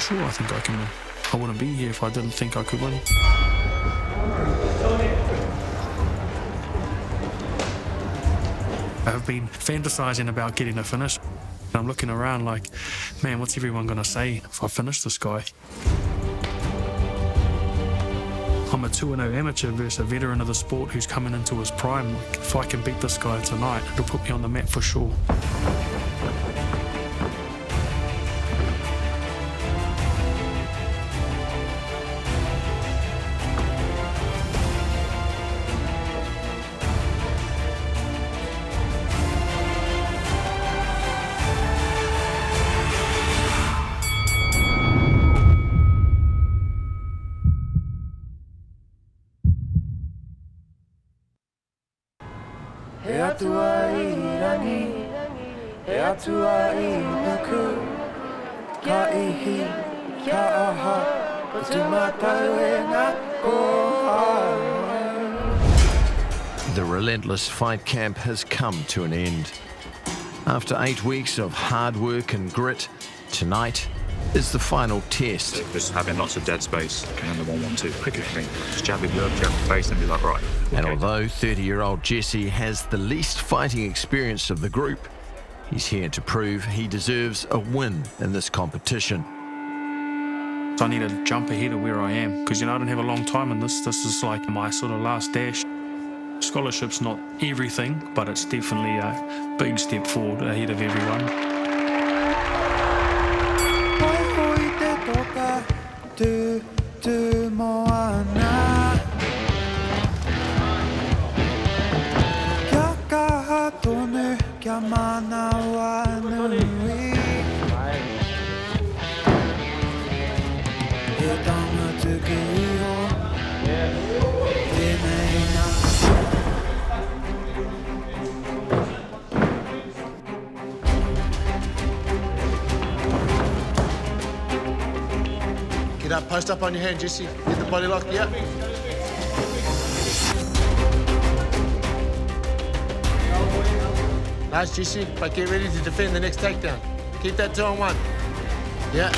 sure, I think I can win. I wouldn't be here if I didn't think I could win. I've been fantasizing about getting a finish. I'm looking around like, man, what's everyone going to say if I finish this guy? I'm a 2-0 amateur versus a veteran of the sport who's coming into his prime. Like, if I can beat this guy tonight, it'll put me on the map for sure. He atua I rangi, he atua I nuku, ka ihi, kia aha, patu matau e ngā koha. The Relentless fight camp has come to an end. After 8 weeks of hard work and grit, tonight is the final test. Just having lots of dead space and the 1-1-2 cricket thing. Just jab your face and be like, right. And okay. although 30-year-old Jesse has the least fighting experience of the group, he's here to prove he deserves a win in this competition. So I need to jump ahead of where I am because, I don't have a long time in this. This is like my sort of last dash. Scholarship's not everything, but it's definitely a big step forward ahead of everyone. Get up, post up on your hand, Jesse. Get the body locked, yeah. Nice, Jesse, but get ready to defend the next takedown. Keep that 2-on-1. Yeah.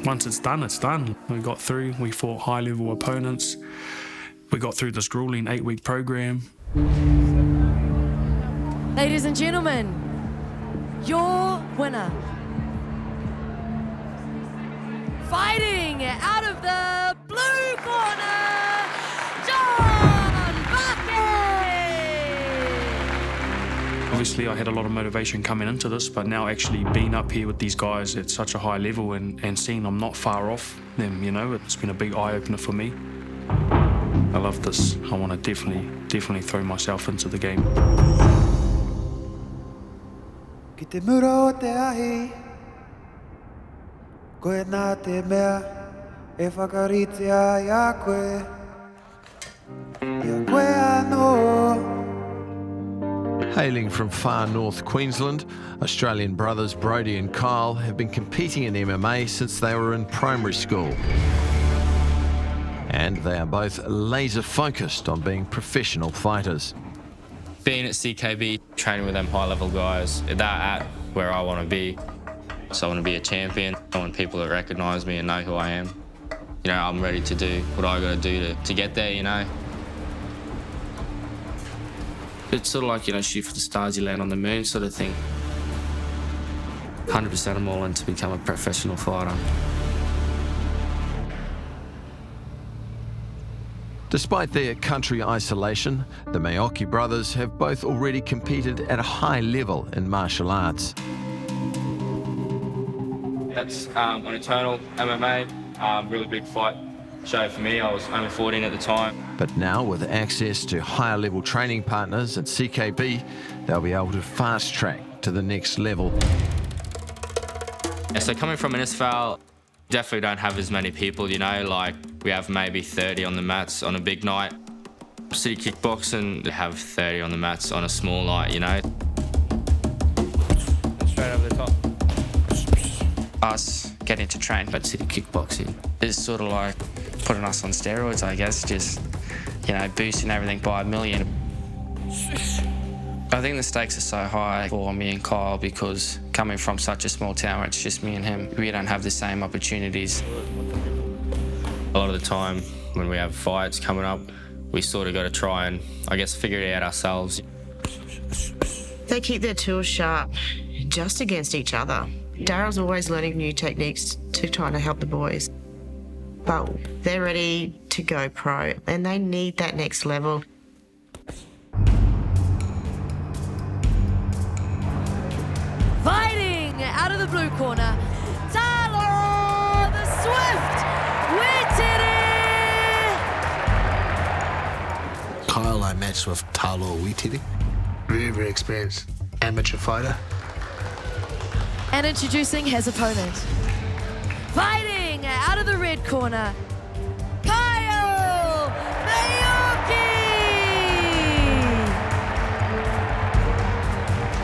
Once it's done, it's done. We got through, we fought high-level opponents. We got through this grueling 8-week program. Ladies and gentlemen, your winner. Fighting out of the blue corner, John Bucket! Obviously, I had a lot of motivation coming into this, but now actually being up here with these guys at such a high level and seeing I'm not far off them, it's been a big eye-opener for me. I love this. I want to definitely throw myself into the game. Ki te mura o te ahi, koe nā te mea, e whakaritea i a koe, i a koe anō. Hailing from far north Queensland, Australian brothers Brodie and Kyle have been competing in MMA since they were in primary school. And they are both laser focused on being professional fighters. Being at CKB, training with them high-level guys, they're at where I want to be. So I want to be a champion. I want people to recognise me and know who I am. I'm ready to do what I got to do to get there, It's sort of like, shoot for the stars, you land on the moon sort of thing. 100% I'm all in to become a professional fighter. Despite their country isolation, the Māngai brothers have both already competed at a high level in martial arts. That's an Eternal MMA, really big fight show for me. I was only 14 at the time. But now, with access to higher level training partners at CKB, they'll be able to fast track to the next level. Yeah, so coming from an SFL, definitely don't have as many people, like we have maybe 30 on the mats on a big night. City Kickboxing, they have 30 on the mats on a small night, Straight over the top. Us getting to train. But City Kickboxing. It's sort of like putting us on steroids, I guess, just, you know, boosting everything by 1,000,000. I think the stakes are so high for me and Kyle because coming from such a small town where it's just me and him, we don't have the same opportunities. A lot of the time when we have fights coming up, we sort of got to try and, I guess, figure it out ourselves. They keep their tools sharp, just against each other. Daryl's always learning new techniques to try to help the boys. But they're ready to go pro, and they need that next level. Fighting out of the blue corner, Talo the Swift Witiri. Kyle, I matched with Talo Witiri. Very, very experienced amateur fighter. And introducing his opponent. Fighting out of the red corner, Kyle Mayuki.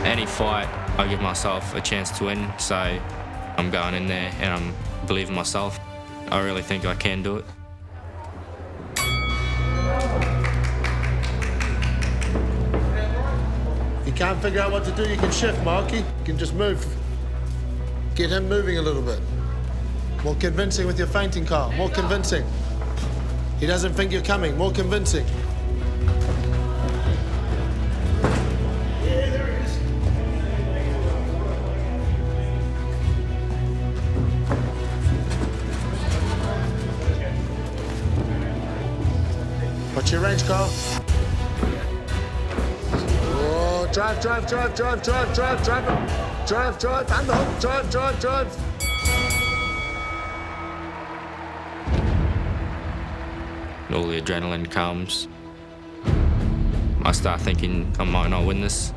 Any fight, I give myself a chance to win, so I'm going in there and I'm believing myself. I really think I can do it. If you can't figure out what to do, you can shift, Marky. You can just move. Get him moving a little bit. More convincing with your feinting, Kyle. More convincing. He doesn't think you're coming. More convincing. What's your range, Kyle? Oh, drive, drive, drive, drive, drive, drive, drive, drive, drive, and the hook, drive, drive, drive. All the adrenaline comes. I start thinking I might not win this.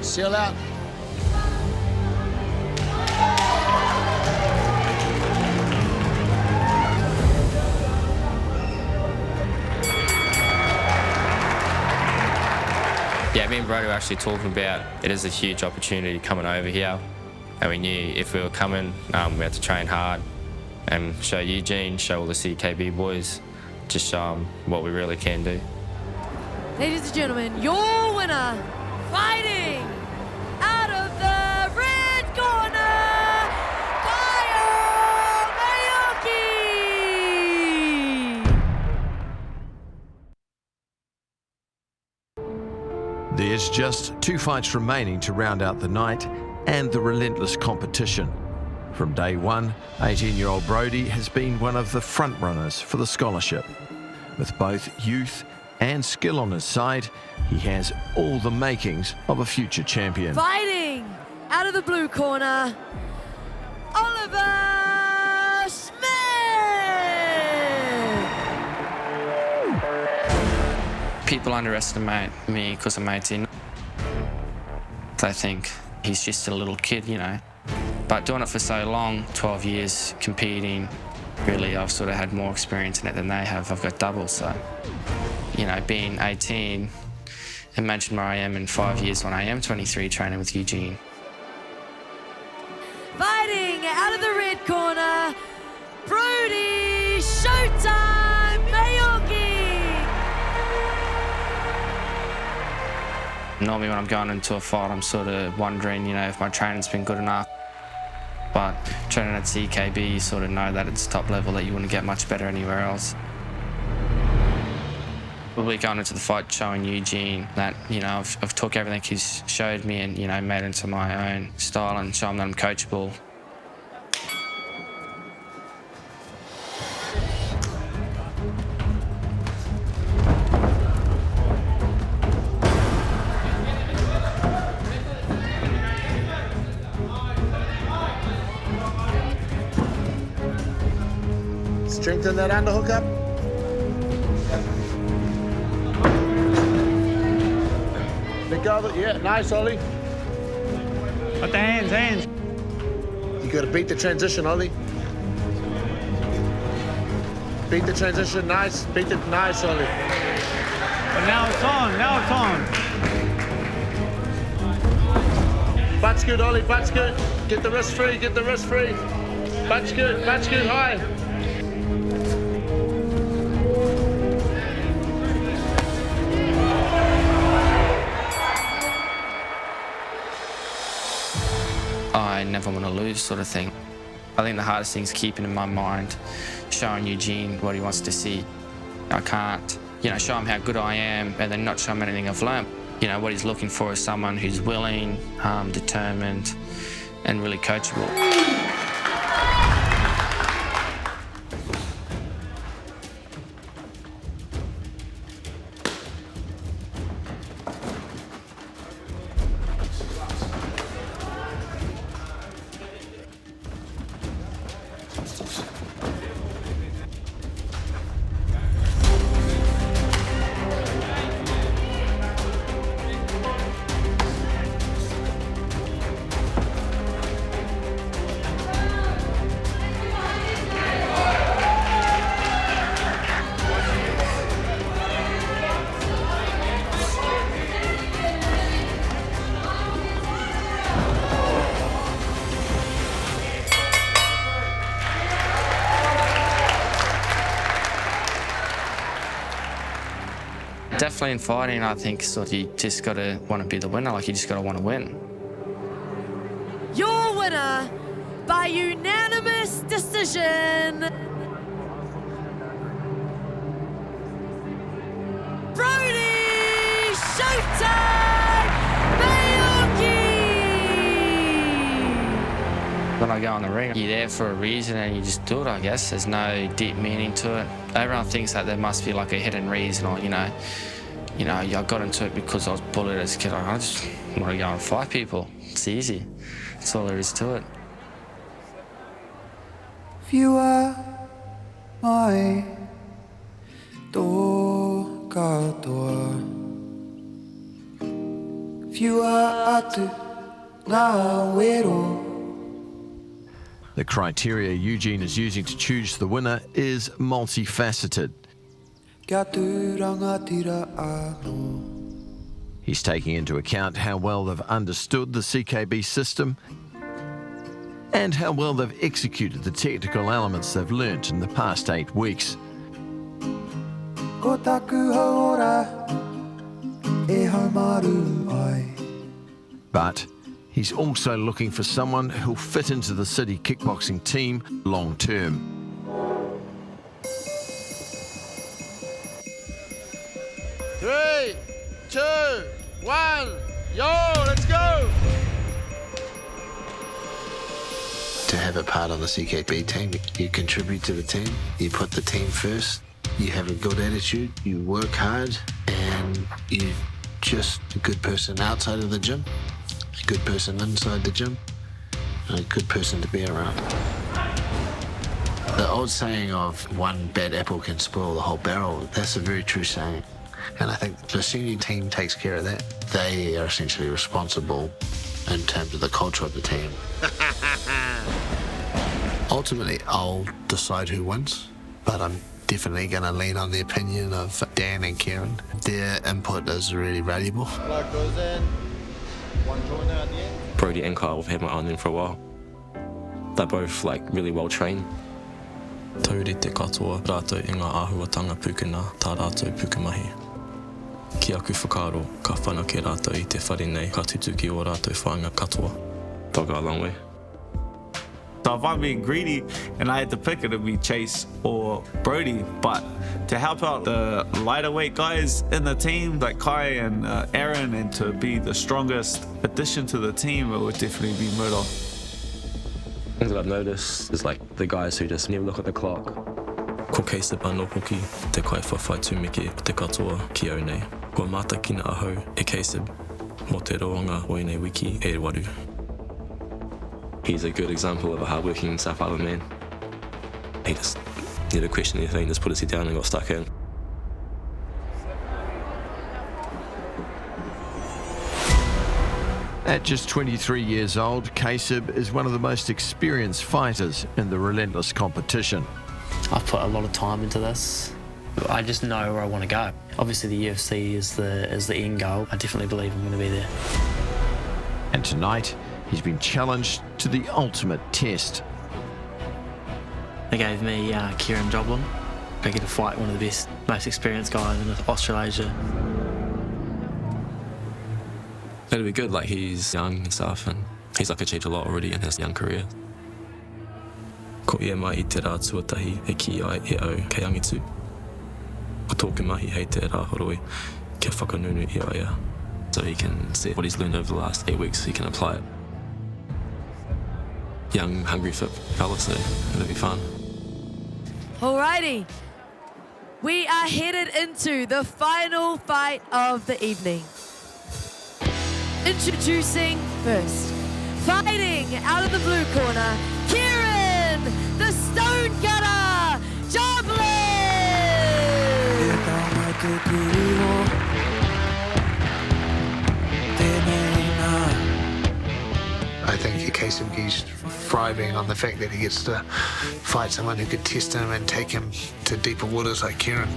Seal out. Yeah, me and Brody were actually talking about it is a huge opportunity coming over here. And we knew if we were coming, we had to train hard and show Eugene, show all the CKB boys, just show them what we really can do. Ladies and gentlemen, your winner, fighting out of the red corner, Kyle Mayuki. There's just 2 fights remaining to round out the night and the Relentless competition. From day one, 18-year-old Brody has been one of the front runners for the scholarship. With both youth and skill on his side, he has all the makings of a future champion. Fighting out of the blue corner, Oliver Smith. People underestimate me because I'm 18. They think he's just a little kid, you know. But doing it for so long, 12 years competing, really I've sort of had more experience in it than they have. I've got double, so, you know, being 18, imagine where I am in 5 years when I am 23 training with Eugene. Fighting out of the red corner, Brody Showtime Mayuki. Normally when I'm going into a fight, I'm sort of wondering, you know, if my training's been good enough. But training at CKB, you sort of know that it's top level, that you wouldn't get much better anywhere else. Probably going into the fight showing Eugene that, you know, I've took everything he's showed me and, you know, made it into my own style and show him that I'm coachable. Lengthen that underhook up. Let go of it. Yeah, nice, Ollie. Put the hands. You got to beat the transition, Ollie. Beat the transition, nice. Beat it, nice, Ollie. But now it's on. Butt's good, Ollie, butt's good. Get the wrist free. Butt's good, high. I never want to lose, sort of thing. I think the hardest thing is keeping in my mind, showing Eugene what he wants to see. I can't, show him how good I am and then not show him anything I've learned. What he's looking for is someone who's willing, determined, and really coachable. Definitely in fighting, I think you just got to want to be the winner, you just got to want to win. Your winner by unanimous decision, Brody Showtime Mayoki! When I go in the ring, you're there for a reason and you just do it, I guess. There's no deep meaning to it. Everyone thinks that there must be a hidden reason or, I got into it because I was bullied as a kid. I just want to go and fight people. It's easy. That's all there is to it. If you are my tō katoa, if you are atu ngā wero. The criteria Eugene is using to choose the winner is multifaceted. He's taking into account how well they've understood the CKB system and how well they've executed the technical elements they've learnt in the past 8 weeks. But he's also looking for someone who'll fit into the city kickboxing team long term. Three, 2, 1, yo, let's go! To have a part on the CKB team, you contribute to the team, you put the team first, you have a good attitude, you work hard, and you're just a good person outside of the gym, a good person inside the gym, and a good person to be around. The old saying of one bad apple can spoil the whole barrel, that's a very true saying. And I think the senior team takes care of that. They are essentially responsible in terms of the culture of the team. Ultimately, I'll decide who wins, but I'm definitely going to lean on the opinion of Dan and Kieran. Their input is really valuable. Blood goes in, one joiner at the end. Brody and Kyle have had my eye on them for a while. They're both really well trained. Tauri te katoa, rātou i ngā āhuatanga pukuna, tā rātou pukumahi. Ki aku whakaro, ka whanake rātou i te whare nei, ka tutuki o rātou whāinga katoa. They'll go a long way. So if I'm being greedy and I had to pick, it would be Chase or Brody. But to help out the lighter weight guys in the team, like Kai and Aaron, and to be the strongest addition to the team, it would definitely be Murdoch. Things that I've noticed is the guys who just never look at the clock. Ko keisa pano poki, te kai whawhaitumike o te katoa ki au nei. Ko mātakina ahau e keisa mo te roanga o nei wiki e waru. He's a good example of a hardworking South Island man. He just Never questioned anything, just put his head down and got stuck in. At just 23 years old, Kasib is one of the most experienced fighters in the Relentless competition. I've put a lot of time into this. I just know where I want to go. Obviously the UFC is the end goal. I definitely believe I'm going to be there. And tonight, he's been challenged to the ultimate test. They gave me Kieran Joblin. I get to fight one of the best, most experienced guys in Australasia. It'll be good, like he's young and stuff, and he's like achieved a lot already in his young career. Ko ia mai I te rā tuatahi e ki ai e au kei angitu. Ko tōku mahi hei te rāhoroi kia whakanunu I ai ia. So he can see what he's learned over the last 8 weeks, he can apply it. Young, hungry, fit fella, so it'll be fun. Alrighty, we are headed into the final fight of the evening. Introducing first, fighting out of the blue corner, Kieran, the Stone Cutter, Joblin! I think Kasib thriving on the fact that he gets to fight someone who could test him and take him to deeper waters like Kieran.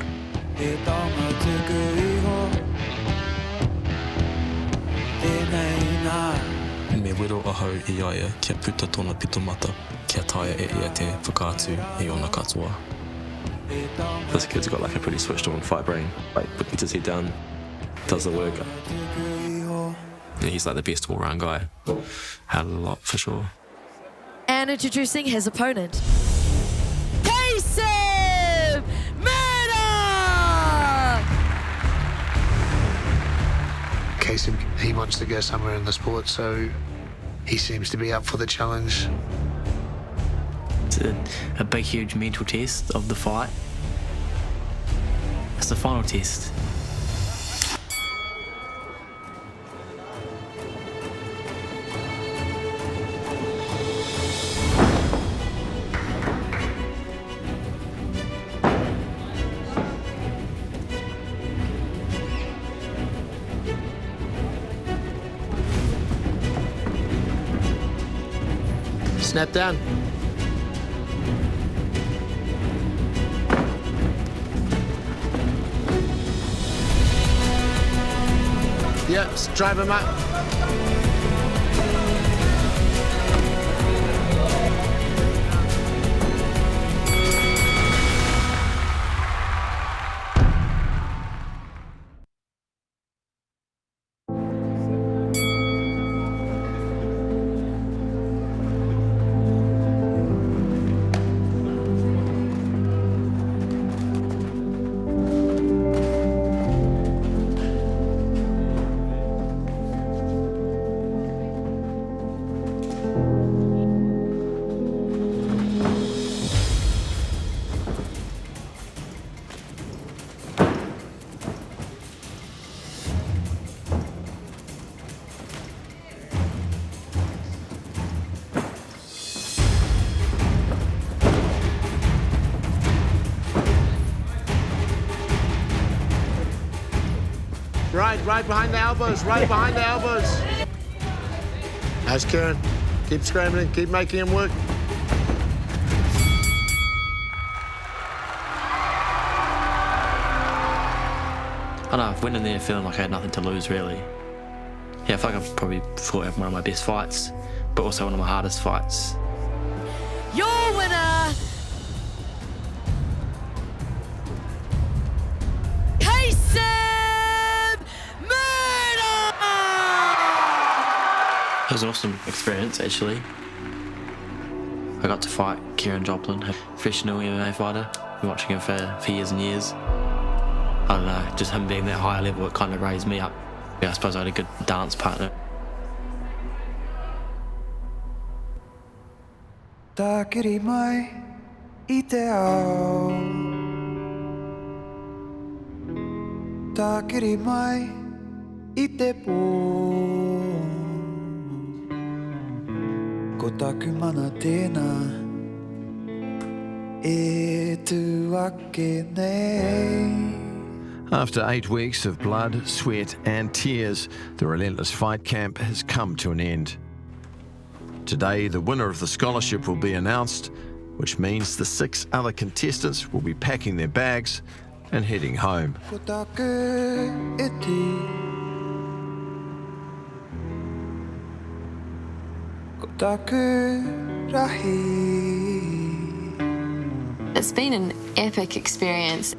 Me wero ahau I aia kia puta tōna pitomata, kia taia e ia te whakaatu I ona katoa. This kid's got like a pretty switched on fight brain. Like puts his head down, does the work. Yeah, he's like the best all-round guy. Had a lot for sure. And introducing his opponent, Kasib Murder! Kasib, he wants to go somewhere in the sport, so he seems to be up for the challenge. It's a big, huge mental test of the fight. It's the final test. Snap down. Yeah, drive him up. Right behind the elbows, right behind the elbows. Nice, Kieran. Keep scrambling, keep making him work. I don't know, I went in there feeling like I had nothing to lose, really. Yeah, I feel like I've probably fought one of my best fights, but also one of my hardest fights. Your winner, Kasib Murder! It was an awesome experience, actually. I got to fight Kieran Joblin, a professional MMA fighter. Been watching him for years and years. I don't know, just him being that higher level, it kind of raised me up. Yeah, I suppose I had a good dance partner. Takiri mai I te ao. Takiri mai I te pō. Ko taku mana tēnā e tu ake nei. After 8 weeks of blood, sweat and tears, the Relentless fight camp has come to an end. Today, the winner of the scholarship will be announced, which means the 6 other contestants will be packing their bags and heading home. Ko taku e tu. Ko taku rahi. It's been an epic experience.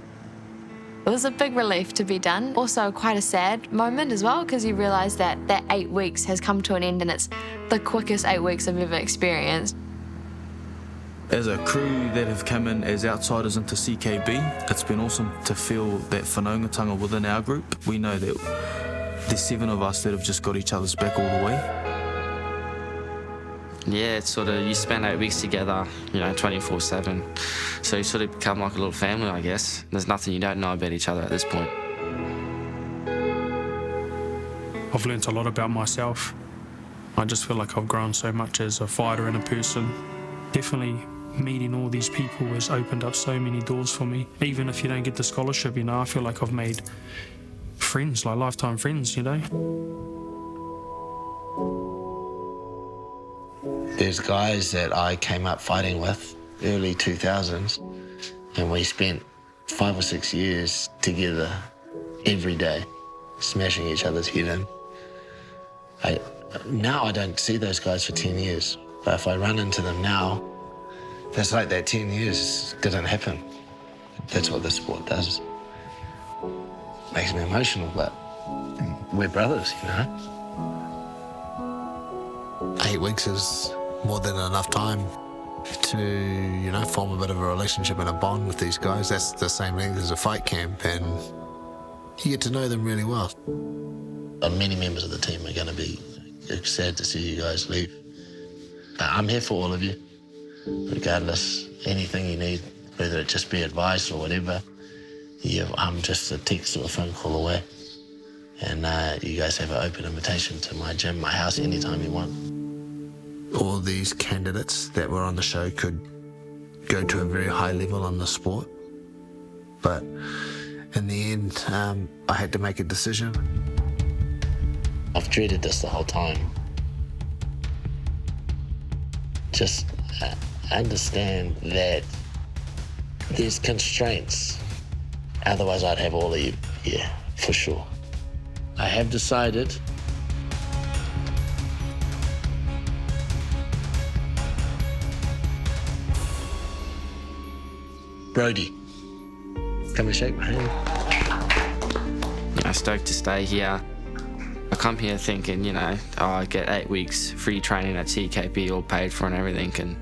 It was a big relief to be done. Also quite a sad moment as well, because you realise that 8 weeks has come to an end and it's the quickest 8 weeks I've ever experienced. As a crew that have come in as outsiders into CKB, it's been awesome to feel that whanaungatanga within our group. We know that there's 7 of us that have just got each other's back all the way. Yeah, it's sort of, you spend 8 weeks together, 24/7. So you sort of become like a little family, I guess. There's nothing you don't know about each other at this point. I've learnt a lot about myself. I just feel like I've grown so much as a fighter and a person. Definitely meeting all these people has opened up so many doors for me. Even if you don't get the scholarship, I feel like I've made friends, like lifetime friends, There's guys that I came up fighting with early 2000s, and we spent 5 or 6 years together every day, smashing each other's head in. Now I don't see those guys for 10 years, but if I run into them now, that's like that 10 years didn't happen. That's what this sport does. Makes me emotional, but we're brothers, 8 weeks is more than enough time to, form a bit of a relationship and a bond with these guys. That's the same length as a fight camp, and you get to know them really well. Many members of the team are going to be sad to see you guys leave. I'm here for all of you, regardless, anything you need, whether it just be advice or whatever. I'm just a text or a phone call away. And you guys have an open invitation to my gym, my house, anytime you want. All these candidates that were on the show could go to a very high level on the sport. But in the end, I had to make a decision. I've dreaded this the whole time. Just understand that there's constraints. Otherwise, I'd have all of you here, for sure. I have decided Brody, come and shake my hand. I'm stoked to stay here. I come here thinking, I get 8 weeks free training at CKB, all paid for and everything, and,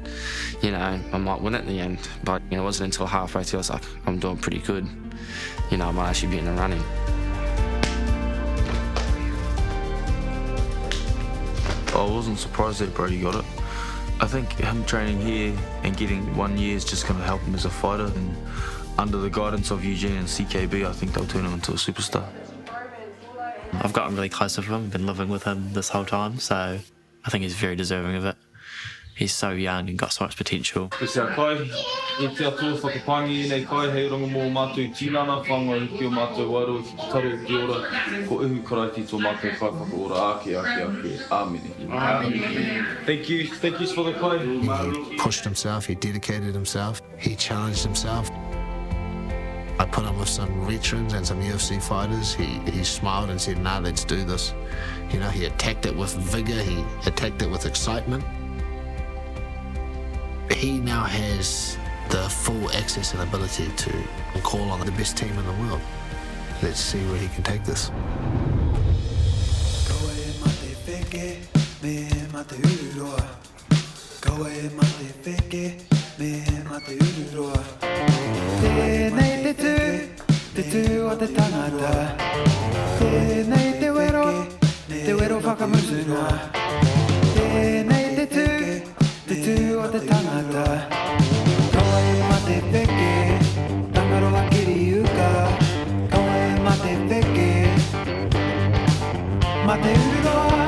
I might win at the end. But, it wasn't until halfway through I was like, I'm doing pretty good. I might actually be in the running. I wasn't surprised that Brody got it. I think him training here and getting 1 year is just going to help him as a fighter. And under the guidance of Eugene and CKB, I think they'll turn him into a superstar. I've gotten really close with him, been living with him this whole time, so I think he's very deserving of it. He's so young and got so much potential. Kai, e te atua whakapangi nei kai, hei rongo mō mātou tīnana, whangai ki o mātou wairo, ki te taro ki ora, ko ihu karaiti tō mātou kai whakaora ake. Āmene. Thank you for the kai. He pushed himself, he dedicated himself, he challenged himself. I put him with some veterans and some UFC fighters. He smiled and said, "Nah, let's do this." He attacked it with vigor, he attacked it with excitement. He now has the full access and ability to call on the best team in the world. Let's see where he can take this. Te tu o te tangata Kaua e mate peke Tangaro a kiriuka Kaua e mate peke Mate ururoa